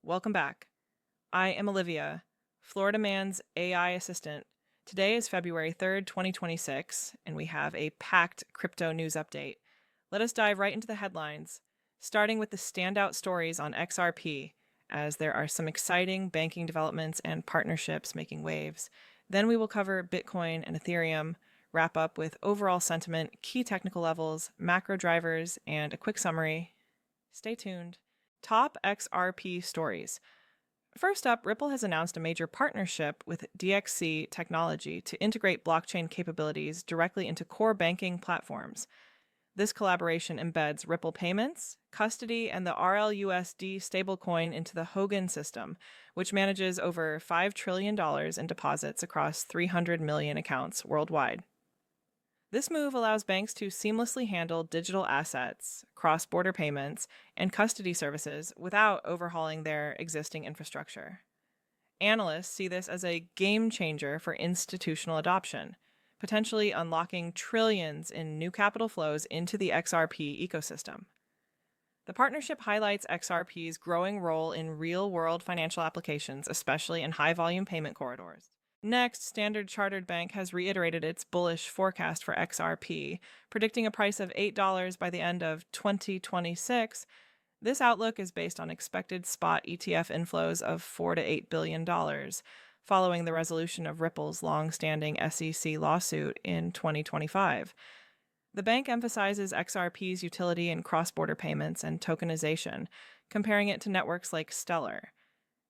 Welcome back. I am Olivia, Florida Man's AI assistant. Today is February 3rd, 2026, and we have a packed crypto news update. Let us dive right into the headlines, starting with the standout stories on XRP, as there are some exciting banking developments and partnerships making waves. Then we will cover Bitcoin and Ethereum, wrap up with overall sentiment, key technical levels, macro drivers, and a quick summary. Stay tuned. Top XRP stories. First up, Ripple has announced a major partnership with DXC Technology to integrate blockchain capabilities directly into core banking platforms. This collaboration embeds Ripple payments, custody, and the RLUSD stablecoin into the Hogan system, which manages over $5 trillion in deposits across 300 million accounts worldwide. This move allows banks to seamlessly handle digital assets, cross-border payments, and custody services without overhauling their existing infrastructure. Analysts see this as a game changer for institutional adoption, potentially unlocking trillions in new capital flows into the XRP ecosystem. The partnership highlights XRP's growing role in real-world financial applications, especially in high-volume payment corridors. Next, Standard Chartered Bank has reiterated its bullish forecast for XRP, predicting a price of $8 by the end of 2026. This outlook is based on expected spot ETF inflows of $4 to $8 billion, following the resolution of Ripple's long-standing SEC lawsuit in 2025. The bank emphasizes XRP's utility in cross-border payments and tokenization, comparing it to networks like Stellar.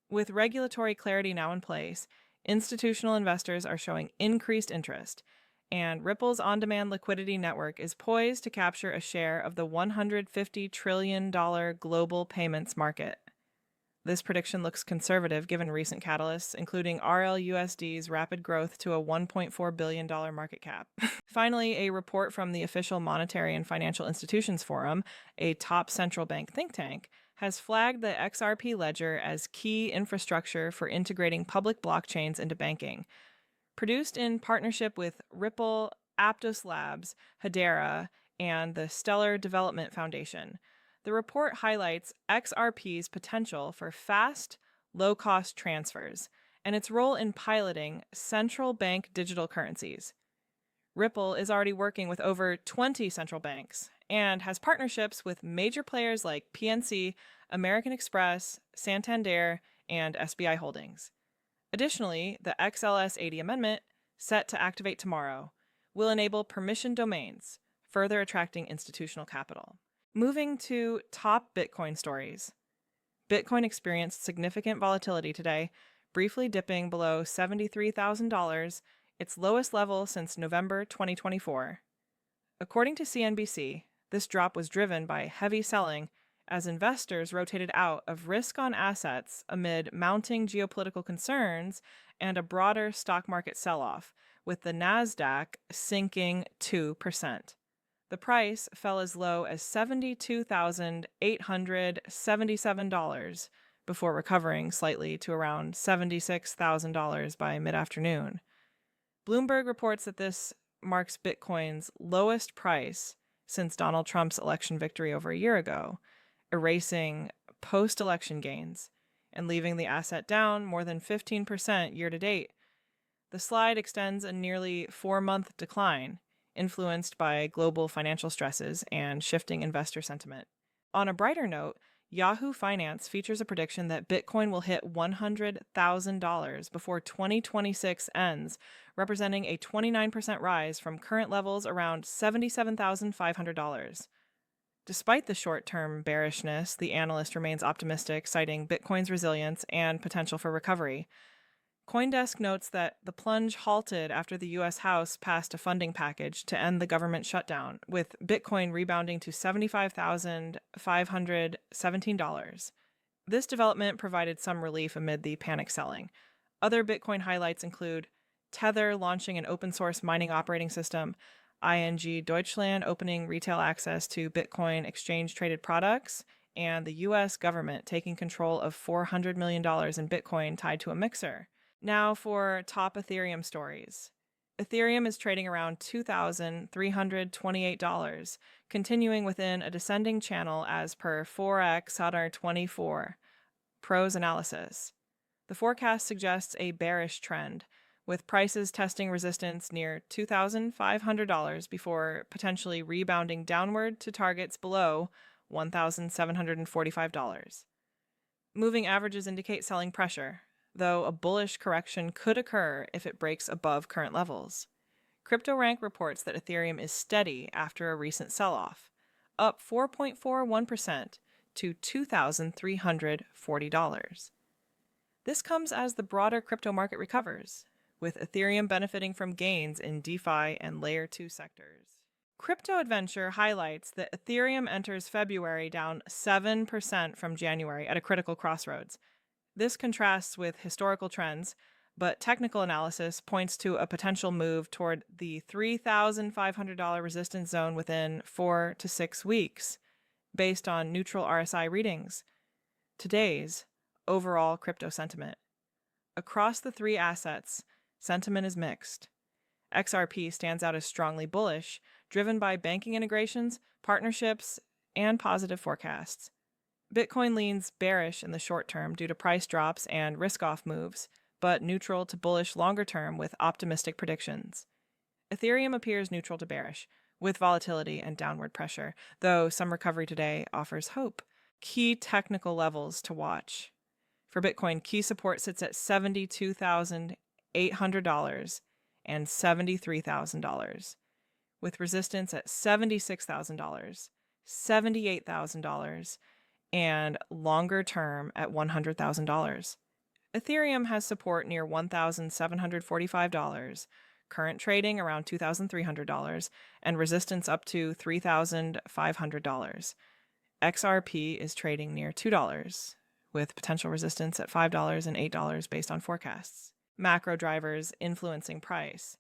With regulatory clarity now in place, institutional investors are showing increased interest, and Ripple's on-demand liquidity network is poised to capture a share of the $150 trillion global payments market. This prediction looks conservative given recent catalysts, including RLUSD's rapid growth to a $1.4 billion market cap. Finally, a report from the official Monetary and Financial Institutions Forum, a top central bank think tank, has flagged the XRP ledger as key infrastructure for integrating public blockchains into banking. Produced in partnership with Ripple, Aptos Labs, Hedera, and the Stellar Development Foundation, the report highlights XRP's potential for fast, low-cost transfers and its role in piloting central bank digital currencies. Ripple is already working with over 20 central banks and has partnerships with major players like PNC, American Express, Santander, and SBI Holdings. Additionally, the XLS80 amendment, set to activate tomorrow, will enable permissioned domains, further attracting institutional capital. Moving to top Bitcoin stories. Bitcoin experienced significant volatility today, briefly dipping below $73,000, its lowest level since November 2024. According to CNBC, this drop was driven by heavy selling as investors rotated out of risk-on assets amid mounting geopolitical concerns and a broader stock market sell-off, with the Nasdaq sinking 2%. The price fell as low as $72,877 before recovering slightly to around $76,000 by mid-afternoon. Bloomberg reports that this marks Bitcoin's lowest price since Donald Trump's election victory over a year ago, erasing post-election gains and leaving the asset down more than 15% year-to-date. The slide extends a nearly 4-month decline, influenced by global financial stresses and shifting investor sentiment. On a brighter note, Yahoo Finance features a prediction that Bitcoin will hit $100,000 before 2026 ends, representing a 29% rise from current levels around $77,500. Despite the short-term bearishness, the analyst remains optimistic, citing Bitcoin's resilience and potential for recovery. CoinDesk notes that the plunge halted after the U.S. House passed a funding package to end the government shutdown, with Bitcoin rebounding to $75,517. This development provided some relief amid the panic selling. Other Bitcoin highlights include Tether launching an open-source mining operating system, ING Deutschland opening retail access to Bitcoin exchange-traded products, and the U.S. government taking control of $400 million in Bitcoin tied to a mixer. Now for top Ethereum stories. Ethereum is trading around $2,328, continuing within a descending channel as per Forex Hadar 24. Pros analysis. The forecast suggests a bearish trend, with prices testing resistance near $2,500 before potentially rebounding downward to targets below $1,745. Moving averages indicate selling pressure, though a bullish correction could occur if it breaks above current levels. CryptoRank reports that Ethereum is steady after a recent sell-off, up 4.41% to $2,340. This comes as the broader crypto market recovers, with Ethereum benefiting from gains in DeFi and Layer 2 sectors. Crypto Adventure highlights that Ethereum enters February down 7% from January at a critical crossroads. This contrasts with historical trends, but technical analysis points to a potential move toward the $3,500 resistance zone within 4 to 6 weeks, based on neutral RSI readings. Today's overall crypto sentiment. Across the three assets, sentiment is mixed. XRP stands out as strongly bullish, driven by banking integrations, partnerships, and positive forecasts. Bitcoin leans bearish in the short term due to price drops and risk-off moves, but neutral to bullish longer term with optimistic predictions. Ethereum appears neutral to bearish, with volatility and downward pressure, though some recovery today offers hope. Key technical levels to watch. For Bitcoin, key support sits at $72,800 and $73,000, with resistance at $76,000, $78,000, and longer term at $100,000. Ethereum has support near $1,745, current trading around $2,300, and resistance up to $3,500. XRP is trading near $2, with potential resistance at $5 and $8 based on forecasts. Macro drivers influencing price.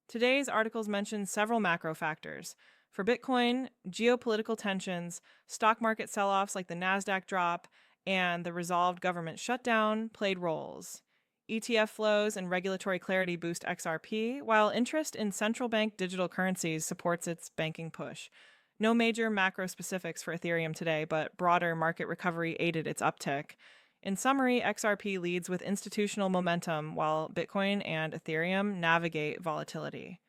Today's articles mention several macro factors. For Bitcoin, geopolitical tensions, stock market sell-offs like the Nasdaq drop, and the resolved government shutdown played roles. ETF flows and regulatory clarity boost XRP, while interest in central bank digital currencies supports its banking push. No major macro specifics for Ethereum today, but broader market recovery aided its uptick. In summary, XRP leads with institutional momentum while Bitcoin and Ethereum navigate volatility.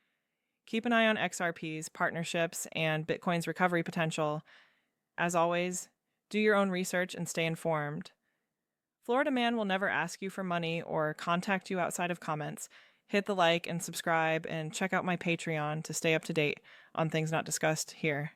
Keep an eye on XRP's partnerships and Bitcoin's recovery potential. As always, do your own research and stay informed. Florida Man will never ask you for money or contact you outside of comments. Hit the like and subscribe and check out my Patreon to stay up to date on things not discussed here.